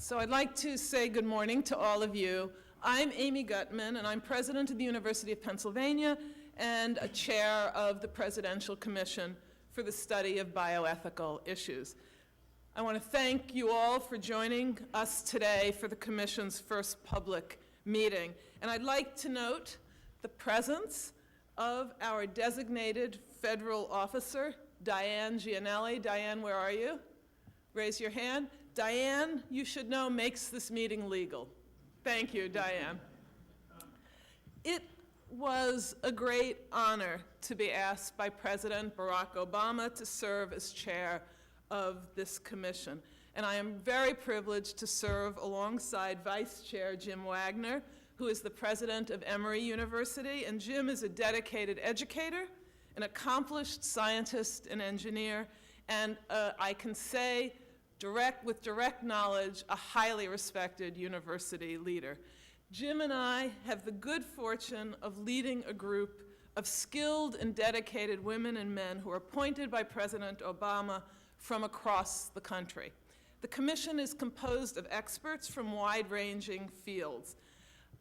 So I'd like to say good morning to all of you. I'm Amy Gutman, and I'm president of the University of Pennsylvania and a chair of the Presidential Commission for the Study of Bioethical Issues. I want to thank you all for joining us today for the Commission's first public meeting. And I'd like to note the presence of our designated federal officer, Diane Gianelli. Diane, where are you? Raise your hand. Diane, you should know, makes this meeting legal. Thank you, Diane. It was a great honor to be asked by President Barack Obama to serve as chair of this commission. And I am very privileged to serve alongside Vice Chair Jim Wagner, who is the president of Emory University. And Jim is a dedicated educator, an accomplished scientist and engineer, and I can say with direct knowledge, a highly respected university leader. Jim and I have the good fortune of leading a group of skilled and dedicated women and men who are appointed by President Obama from across the country. The commission is composed of experts from wide-ranging fields.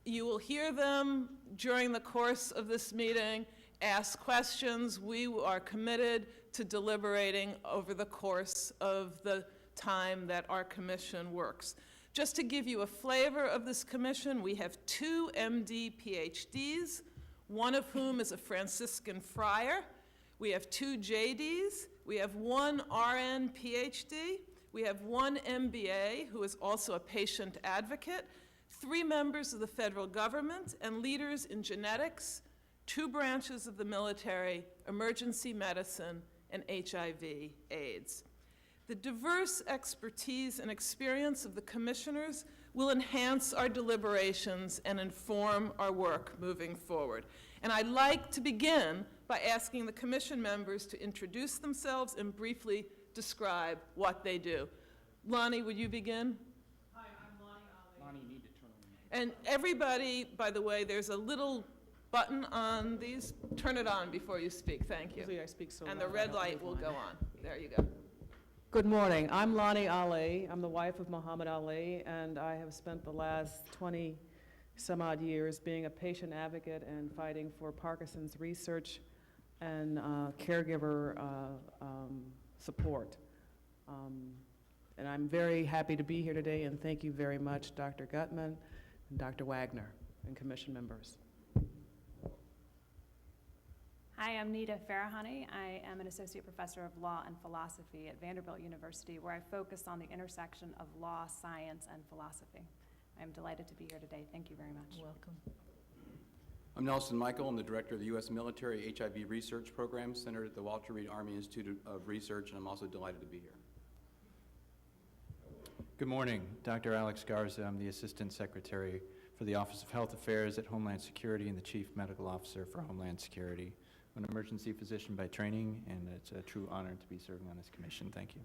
You will hear them during the course of this meeting ask questions. We are committed to deliberating over the course of the time that our commission works. Just to give you a flavor of this commission, we have 2 MD PhDs, one of whom is a Franciscan friar. We have 2 JDs. We have 1 RN PhD. We have 1 MBA, who is also a patient advocate, 3 members of the federal government, and leaders in genetics, 2 branches of the military, emergency medicine, and HIV/AIDS. The diverse expertise and experience of the commissioners will enhance our deliberations and inform our work moving forward. And I'd like to begin by asking the commission members to introduce themselves and briefly describe what they do. Lonnie, would you begin? Hi, I'm Lonnie Ali. Lonnie, you need to turn on the mic. And everybody, by the way, there's a little button on these. Turn it on before you speak. Thank you. Usually I speak so And loud, the I red don't light move will mine. go on. There you go. Good morning. I'm Lonnie Ali. I'm the wife of Muhammad Ali, and I have spent the last 20-some-odd years being a patient advocate and fighting for Parkinson's research and caregiver support. And I'm very happy to be here today, and thank you very much, Dr. Gutman and Dr. Wagner and commission members. Hi, I'm Nita Farahani. I am an associate professor of law and philosophy at Vanderbilt University, where I focus on the intersection of law, science, and philosophy. I'm delighted to be here today. Thank you very much. Welcome. I'm Nelson Michael. I'm the director of the U.S. Military HIV Research Program centered at the Walter Reed Army Institute of Research, and I'm also delighted to be here. Good morning. Dr. Alex Garza. I'm the Assistant Secretary for the Office of Health Affairs at Homeland Security and the Chief Medical Officer for Homeland Security. I'm an emergency physician by training, and it's a true honor to be serving on this commission. Thank you.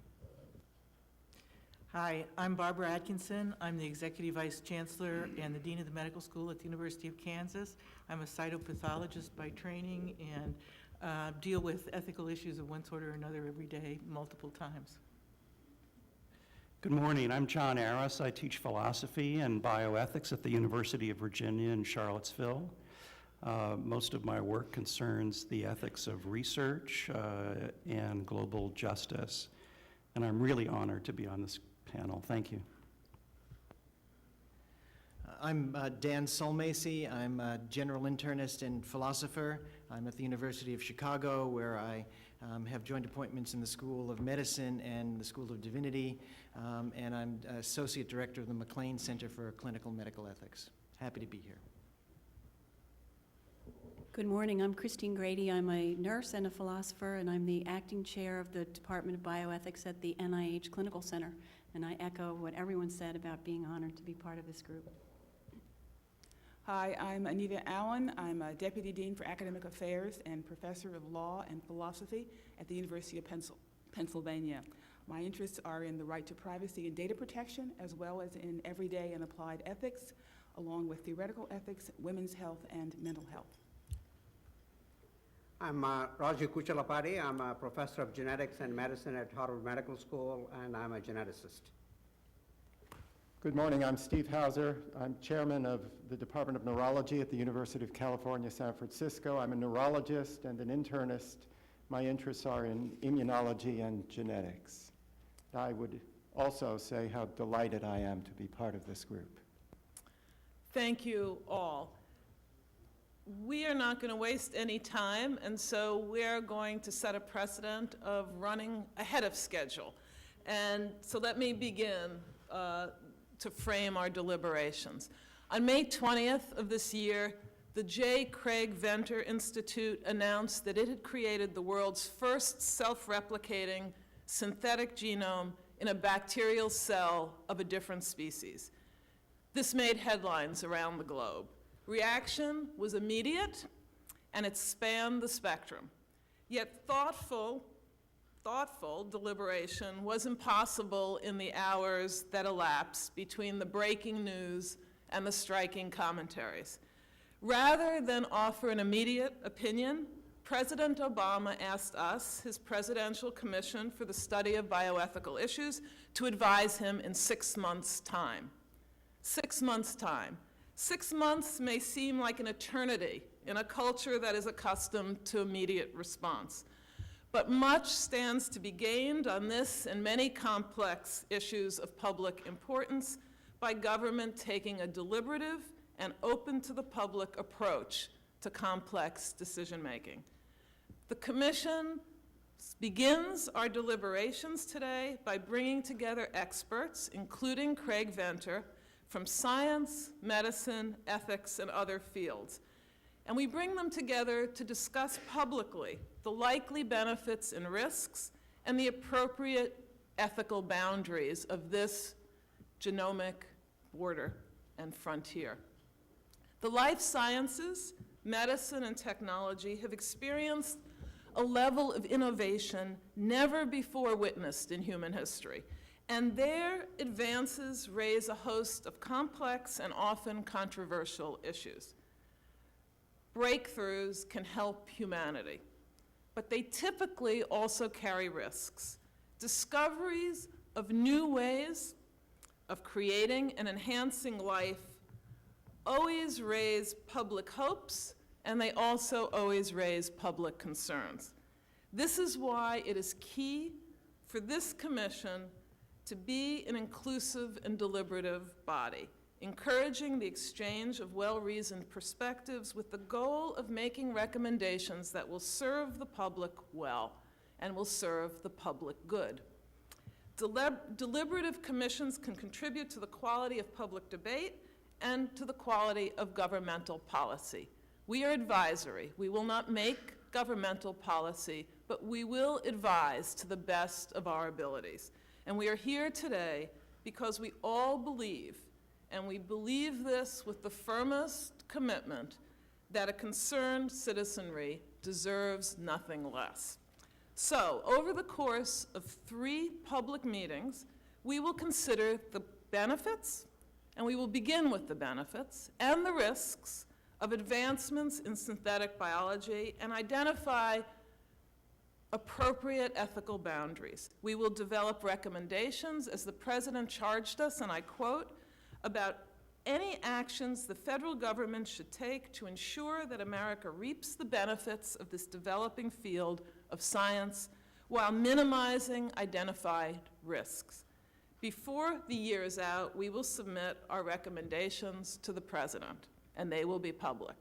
Hi, I'm Barbara Atkinson. I'm the Executive Vice Chancellor and the Dean of the Medical School at the University of Kansas. I'm a cytopathologist by training and deal with ethical issues of one sort or another every day, multiple times. Good morning. I'm John Aris. I teach philosophy and bioethics at the University of Virginia in Charlottesville. Most of my work concerns the ethics of research and global justice, and I'm really honored to be on this panel. Thank you. I'm Dan Solmacy. I'm a general internist and philosopher. I'm at the University of Chicago, where I have joint appointments in the School of Medicine and the School of Divinity, and I'm associate director of the McLean Center for Clinical Medical Ethics. Happy to be here. Good morning. I'm Christine Grady. I'm a nurse and a philosopher, and I'm the acting chair of the Department of Bioethics at the NIH Clinical Center. And I echo what everyone said about being honored to be part of this group. Hi, I'm Anita Allen. I'm a Deputy Dean for Academic Affairs and Professor of Law and Philosophy at the University of Pennsylvania. My interests are in the right to privacy and data protection, as well as in everyday and applied ethics, along with theoretical ethics, women's health, and mental health. I'm Raju Kuchalapati. I'm a professor of genetics and medicine at Harvard Medical School, and I'm a geneticist. Good morning. I'm Steve Hauser. I'm chairman of the Department of Neurology at the University of California, San Francisco. I'm a neurologist and an internist. My interests are in immunology and genetics. I would also say how delighted I am to be part of this group. Thank you all. We are not going to waste any time, and so we're going to set a precedent of running ahead of schedule. And so let me begin to frame our deliberations. On May 20th of this year, the J. Craig Venter Institute announced that it had created the world's first self-replicating synthetic genome in a bacterial cell of a different species. This made headlines around the globe. Reaction was immediate, and it spanned the spectrum. Yet thoughtful deliberation was impossible in the hours that elapsed between the breaking news and the striking commentaries. Rather than offer an immediate opinion, President Obama asked us, his Presidential Commission for the Study of Bioethical Issues, to advise him in 6 months' time. 6 months' time. 6 months may seem like an eternity in a culture that is accustomed to immediate response. But much stands to be gained on this and many complex issues of public importance by government taking a deliberative and open to the public approach to complex decision-making. The Commission begins our deliberations today by bringing together experts, including Craig Venter, from science, medicine, ethics, and other fields. And we bring them together to discuss publicly the likely benefits and risks and the appropriate ethical boundaries of this genomic border and frontier. The life sciences, medicine, and technology have experienced a level of innovation never before witnessed in human history, and their advances raise a host of complex and often controversial issues. Breakthroughs can help humanity, but they typically also carry risks. Discoveries of new ways of creating and enhancing life always raise public hopes, and they also always raise public concerns. This is why it is key for this commission to be an inclusive and deliberative body, encouraging the exchange of well-reasoned perspectives with the goal of making recommendations that will serve the public well and will serve the public good. Deliberative commissions can contribute to the quality of public debate and to the quality of governmental policy. We are advisory. We will not make governmental policy, but we will advise to the best of our abilities. And we are here today because we all believe, and we believe this with the firmest commitment, that a concerned citizenry deserves nothing less. So, over the course of 3 public meetings, we will consider the benefits, and we will begin with the benefits, and the risks of advancements in synthetic biology and identify appropriate ethical boundaries. We will develop recommendations, as the President charged us, and I quote, about any actions the federal government should take to ensure that America reaps the benefits of this developing field of science while minimizing identified risks. Before the year is out, we will submit our recommendations to the President, and they will be public.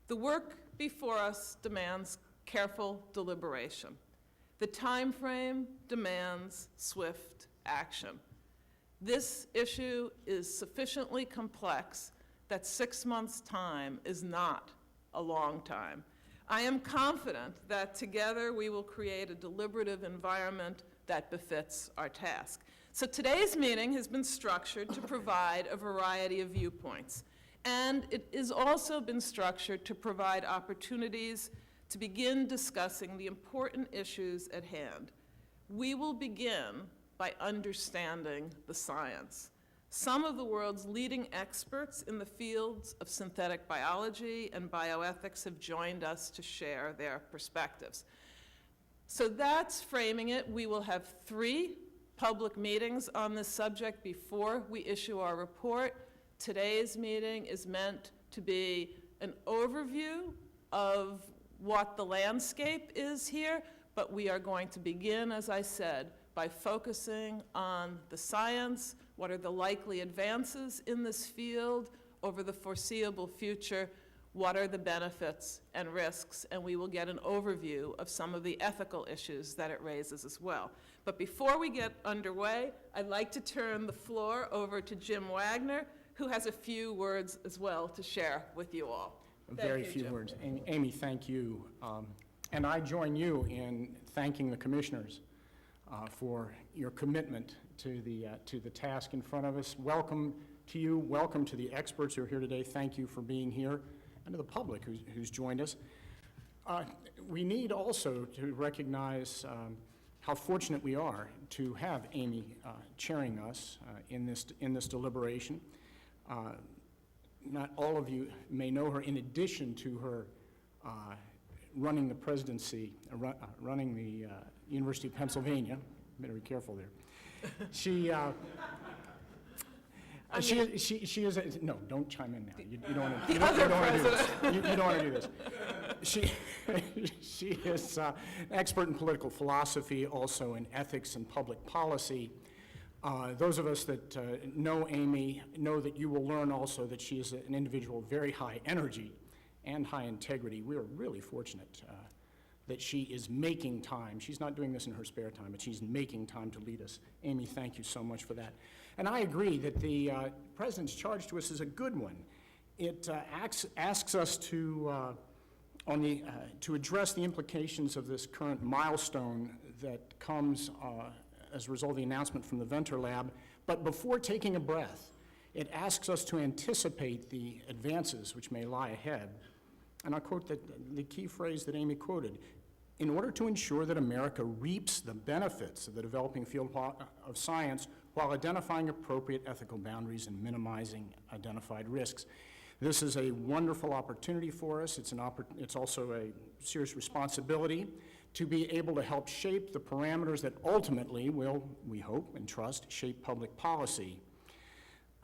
The work before us demands careful deliberation. The time frame demands swift action. This issue is sufficiently complex that 6 months' time is not a long time. I am confident that together we will create a deliberative environment that befits our task. So today's meeting has been structured to provide a variety of viewpoints, and it has also been structured to provide opportunities to begin discussing the important issues at hand. We will begin by understanding the science. Some of the world's leading experts in the fields of synthetic biology and bioethics have joined us to share their perspectives. So that's framing it. We will have 3 public meetings on this subject before we issue our report. Today's meeting is meant to be an overview of what the landscape is here, but we are going to begin, as I said, by focusing on the science, what are the likely advances in this field over the foreseeable future, what are the benefits and risks, and we will get an overview of some of the ethical issues that it raises as well. But before we get underway, I'd like to turn the floor over to Jim Wagner, who has a few words as well to share with you all. Very few words. Amy, thank you. And I join you in thanking the commissioners for your commitment to the task in front of us. Welcome to you. Welcome to the experts who are here today. Thank you for being here, and to the public who's joined us. We need also to recognize how fortunate we are to have Amy chairing us in this deliberation. Not all of you may know her in addition to her running the presidency, running the University of Pennsylvania. Better be careful there. She is no, don't chime in now. You don't want to do this. You don't want to do this. She is an expert in political philosophy, also in ethics and public policy. Those of us that know Amy know that you will learn also that she is an individual of very high energy and high integrity. We are really fortunate that she is making time. She's not doing this in her spare time, but she's making time to lead us. Amy, thank you so much for that. And I agree that the President's charge to us is a good one. It asks us to address the implications of this current milestone that comes as a result of the announcement from the Venture Lab. But before taking a breath, it asks us to anticipate the advances which may lie ahead. And I'll quote the key phrase that Amy quoted: in order to ensure that America reaps the benefits of the developing field of science while identifying appropriate ethical boundaries and minimizing identified risks. This is a wonderful opportunity for us. It's also a serious responsibility to be able to help shape the parameters that ultimately will, we hope and trust, shape public policy.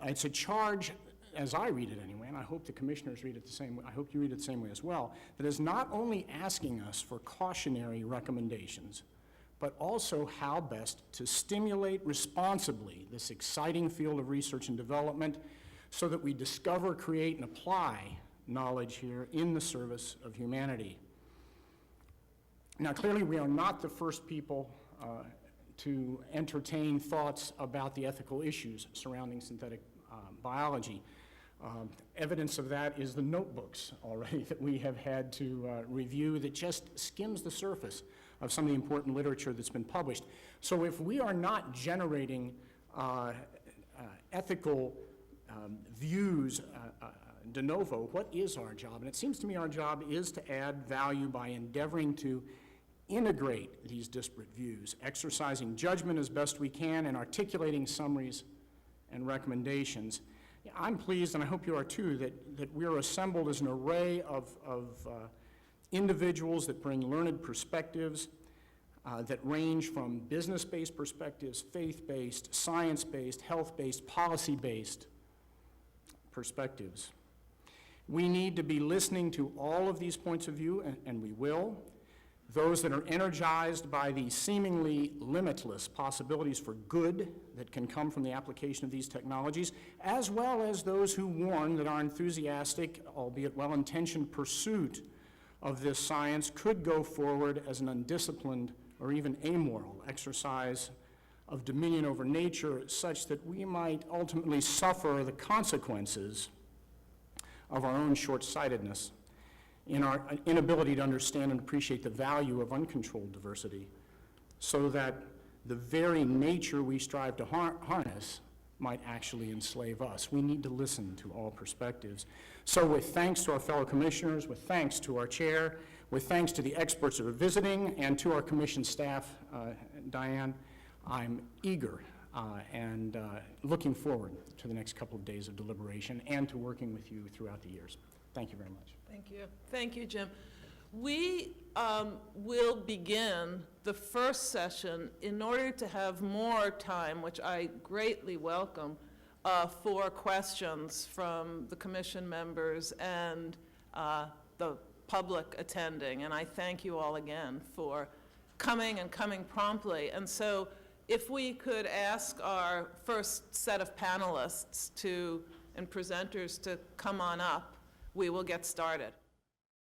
It's a charge, as I read it anyway, and I hope the commissioners read it the same way, I hope you read it the same way as well, that is not only asking us for cautionary recommendations, but also how best to stimulate responsibly this exciting field of research and development so that we discover, create, and apply knowledge here in the service of humanity. Now, clearly, we are not the first people to entertain thoughts about the ethical issues surrounding synthetic biology. Evidence of that is the notebooks already that we have had to review that just skims the surface of some of the important literature that's been published. So if we are not generating ethical views de novo, what is our job? And it seems to me our job is to add value by endeavoring to integrate these disparate views, exercising judgment as best we can, and articulating summaries and recommendations. I'm pleased, and I hope you are too, that we are assembled as an array of individuals that bring learned perspectives that range from business-based perspectives, faith-based, science-based, health-based, policy-based perspectives. We need to be listening to all of these points of view, and we will. Those that are energized by the seemingly limitless possibilities for good that can come from the application of these technologies, as well as those who warn that our enthusiastic, albeit well-intentioned pursuit of this science could go forward as an undisciplined or even amoral exercise of dominion over nature, such that we might ultimately suffer the consequences of our own short-sightedness in our inability to understand and appreciate the value of uncontrolled diversity, so that the very nature we strive to harness might actually enslave us. We need to listen to all perspectives. So with thanks to our fellow commissioners, with thanks to our chair, with thanks to the experts that are visiting, and to our commission staff, Diane, I'm eager and looking forward to the next couple of days of deliberation and to working with you throughout the years. Thank you very much. Thank you. Thank you, Jim. We will begin the first session in order to have more time, which I greatly welcome, for questions from the commission members and the public attending. And I thank you all again for coming and coming promptly. And so if we could ask our first set of panelists and presenters to come on up, we will get started.